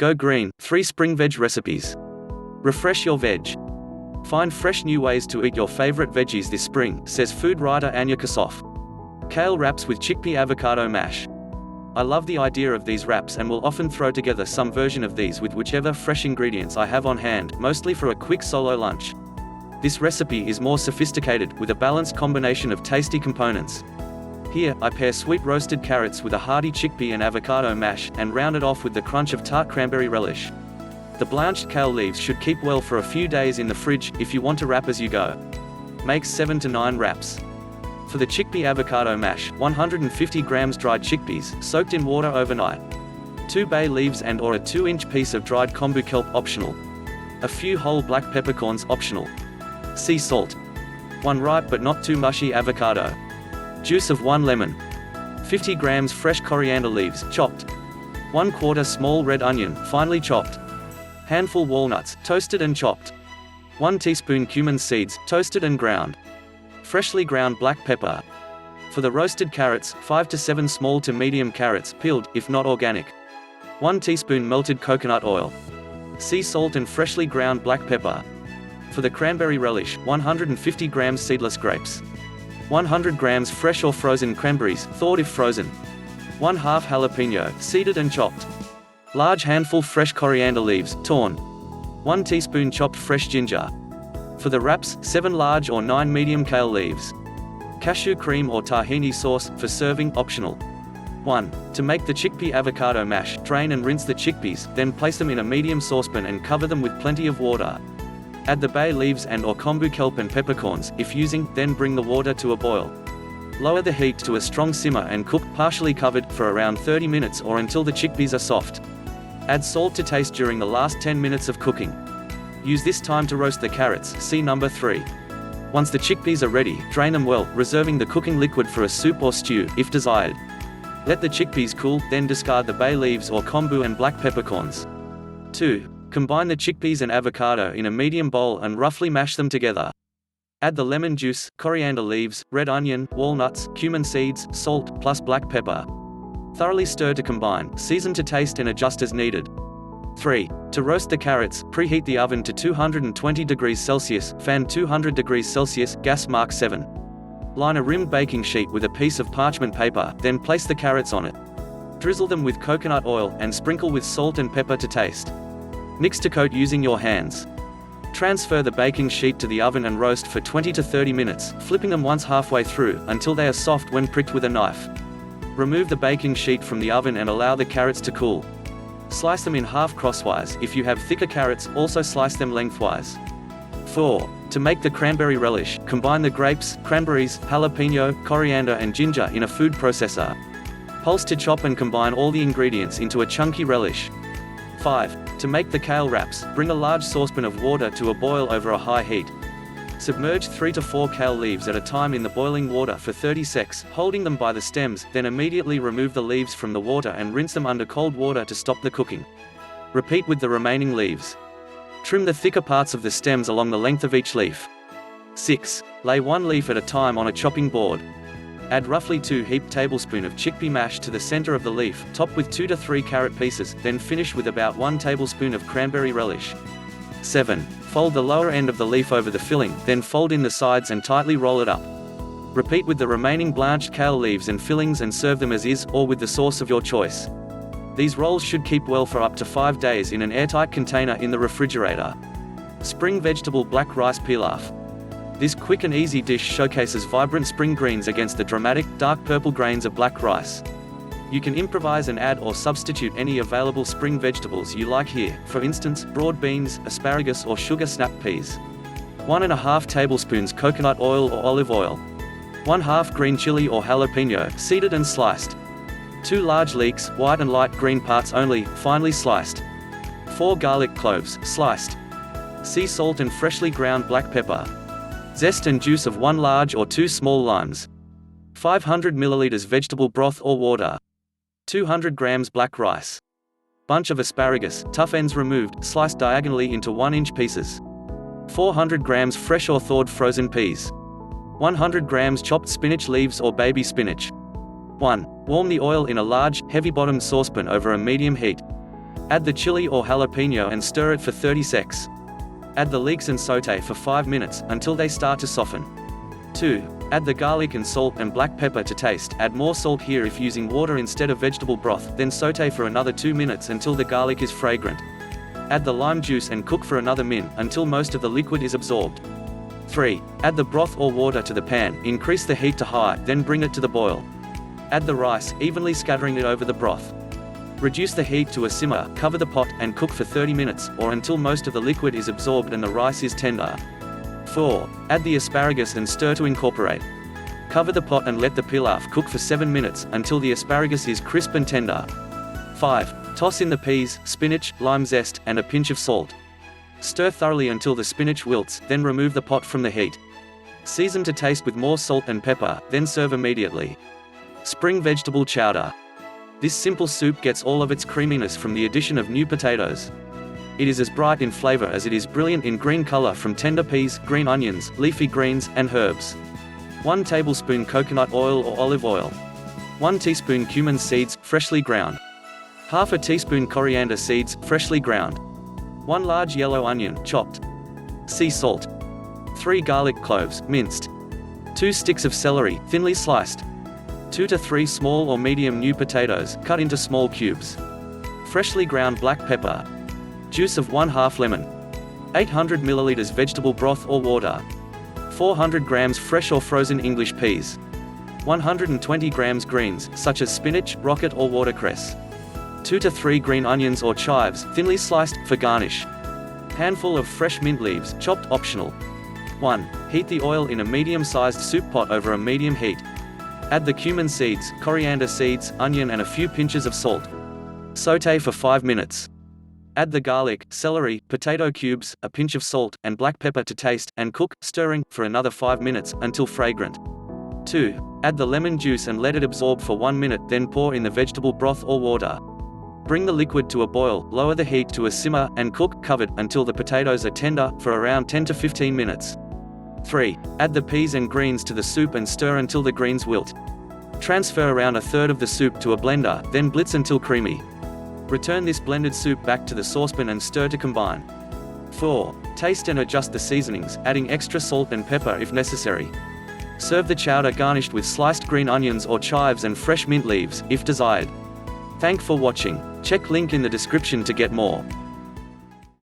Go green, 3 spring veg recipes. Refresh your veg. Find fresh new ways to eat your favorite veggies this spring, says food writer Anya Kosoff. Kale wraps with chickpea avocado mash. I love the idea of these wraps and will often throw together some version of these with whichever fresh ingredients I have on hand, mostly for a quick solo lunch. This recipe is more sophisticated, with a balanced combination of tasty components. Here, I pair sweet roasted carrots with a hearty chickpea and avocado mash, and round it off with the crunch of tart cranberry relish. The blanched kale leaves should keep well for a few days in the fridge, if you want to wrap as you go. Make 7 to 9 wraps. For the chickpea avocado mash, 150 grams dried chickpeas, soaked in water overnight. 2 bay leaves and or a 2-inch piece of dried kombu kelp optional. A few whole black peppercorns optional. Sea salt. 1 ripe but not too mushy avocado. Juice of 1 lemon. 50 grams fresh coriander leaves, chopped. 1/4 small red onion, finely chopped. Handful walnuts, toasted and chopped. 1 teaspoon cumin seeds, toasted and ground. Freshly ground black pepper. For the roasted carrots, 5 to 7 small to medium carrots, peeled, if not organic. 1 teaspoon melted coconut oil. Sea salt and freshly ground black pepper. For the cranberry relish, 150 grams seedless grapes. 100 grams fresh or frozen cranberries, thawed if frozen. 1/2 jalapeno, seeded and chopped. Large handful fresh coriander leaves, torn. 1 teaspoon chopped fresh ginger. For the wraps, 7 large or 9 medium kale leaves. Cashew cream or tahini sauce, for serving, optional. 1. To make the chickpea avocado mash, drain and rinse the chickpeas, then place them in a medium saucepan and cover them with plenty of water. Add the bay leaves and or kombu kelp and peppercorns, if using, then bring the water to a boil. Lower the heat to a strong simmer and cook, partially covered, for around 30 minutes or until the chickpeas are soft. Add salt to taste during the last 10 minutes of cooking. Use this time to roast the carrots, see number 3. Once the chickpeas are ready, drain them well, reserving the cooking liquid for a soup or stew, if desired. Let the chickpeas cool, then discard the bay leaves or kombu and black peppercorns. 2. Combine the chickpeas and avocado in a medium bowl and roughly mash them together. Add the lemon juice, coriander leaves, red onion, walnuts, cumin seeds, salt, plus black pepper. Thoroughly stir to combine, season to taste and adjust as needed. 3. To roast the carrots, preheat the oven to 220 degrees Celsius, fan 200 degrees Celsius, gas mark 7. Line a rimmed baking sheet with a piece of parchment paper, then place the carrots on it. Drizzle them with coconut oil, and sprinkle with salt and pepper to taste. Mix to coat using your hands. Transfer the baking sheet to the oven and roast for 20 to 30 minutes, flipping them once halfway through, until they are soft when pricked with a knife. Remove the baking sheet from the oven and allow the carrots to cool. Slice them in half crosswise. If you have thicker carrots, also slice them lengthwise. 4. To make the cranberry relish, combine the grapes, cranberries, jalapeno, coriander and ginger in a food processor. Pulse to chop and combine all the ingredients into a chunky relish. 5. To make the kale wraps, bring a large saucepan of water to a boil over a high heat. Submerge 3 to 4 kale leaves at a time in the boiling water for 30 seconds, holding them by the stems, then immediately remove the leaves from the water and rinse them under cold water to stop the cooking. Repeat with the remaining leaves. Trim the thicker parts of the stems along the length of each leaf. 6. Lay 1 leaf at a time on a chopping board. Add roughly 2 heaped tablespoons of chickpea mash to the center of the leaf, top with 2 to 3 carrot pieces, then finish with about 1 tablespoon of cranberry relish. 7. Fold the lower end of the leaf over the filling, then fold in the sides and tightly roll it up. Repeat with the remaining blanched kale leaves and fillings and serve them as is, or with the sauce of your choice. These rolls should keep well for up to 5 days in an airtight container in the refrigerator. Spring vegetable black rice pilaf. This quick and easy dish showcases vibrant spring greens against the dramatic, dark purple grains of black rice. You can improvise and add or substitute any available spring vegetables you like here, for instance, broad beans, asparagus or sugar snap peas. 1½ tablespoons coconut oil or olive oil. 1/2 green chili or jalapeno, seeded and sliced. 2 large leeks, white and light green parts only, finely sliced. 4 garlic cloves, sliced. Sea salt and freshly ground black pepper. Zest and juice of 1 large or 2 small limes. 500 milliliters vegetable broth or water. 200 grams black rice. Bunch of asparagus, tough ends removed, sliced diagonally into 1-inch pieces. 400 grams fresh or thawed frozen peas. 100 grams chopped spinach leaves or baby spinach. 1. Warm the oil in a large, heavy-bottomed saucepan over a medium heat. Add the chili or jalapeno and stir it for 30 seconds. Add the leeks and sauté for 5 minutes, until they start to soften. 2. Add the garlic and salt and black pepper to taste. Add more salt here if using water instead of vegetable broth, then sauté for another 2 minutes until the garlic is fragrant. Add the lime juice and cook for another minute, until most of the liquid is absorbed. 3. Add the broth or water to the pan, increase the heat to high, then bring it to the boil. Add the rice, evenly scattering it over the broth. Reduce the heat to a simmer, cover the pot, and cook for 30 minutes, or until most of the liquid is absorbed and the rice is tender. 4. Add the asparagus and stir to incorporate. Cover the pot and let the pilaf cook for 7 minutes, until the asparagus is crisp and tender. 5. Toss in the peas, spinach, lime zest, and a pinch of salt. Stir thoroughly until the spinach wilts, then remove the pot from the heat. Season to taste with more salt and pepper, then serve immediately. Spring vegetable chowder. This simple soup gets all of its creaminess from the addition of new potatoes. It is as bright in flavor as it is brilliant in green color from tender peas, green onions, leafy greens, and herbs. 1 tablespoon coconut oil or olive oil. 1 teaspoon cumin seeds, freshly ground. Half a teaspoon coriander seeds, freshly ground. 1 large yellow onion, chopped. Sea salt. 3 garlic cloves, minced. 2 sticks of celery, thinly sliced. 2 to 3 small or medium new potatoes, cut into small cubes. Freshly ground black pepper. Juice of 1/2 lemon. 800 milliliters vegetable broth or water. 400 grams fresh or frozen English peas. 120 grams greens, such as spinach, rocket or watercress. 2 to 3 green onions or chives, thinly sliced, for garnish. Handful of fresh mint leaves, chopped, optional. 1. Heat the oil in a medium-sized soup pot over a medium heat. Add the cumin seeds, coriander seeds, onion and a few pinches of salt. Sauté for 5 minutes. Add the garlic, celery, potato cubes, a pinch of salt, and black pepper to taste, and cook, stirring, for another 5 minutes, until fragrant. 2. Add the lemon juice and let it absorb for 1 minute, then pour in the vegetable broth or water. Bring the liquid to a boil, lower the heat to a simmer, and cook, covered, until the potatoes are tender, for around 10 to 15 minutes. 3. Add the peas and greens to the soup and stir until the greens wilt. Transfer around a third of the soup to a blender, then blitz until creamy. Return this blended soup back to the saucepan and stir to combine. 4. Taste and adjust the seasonings, adding extra salt and pepper if necessary. Serve the chowder garnished with sliced green onions or chives and fresh mint leaves, if desired. Thanks for watching. Check link in the description to get more.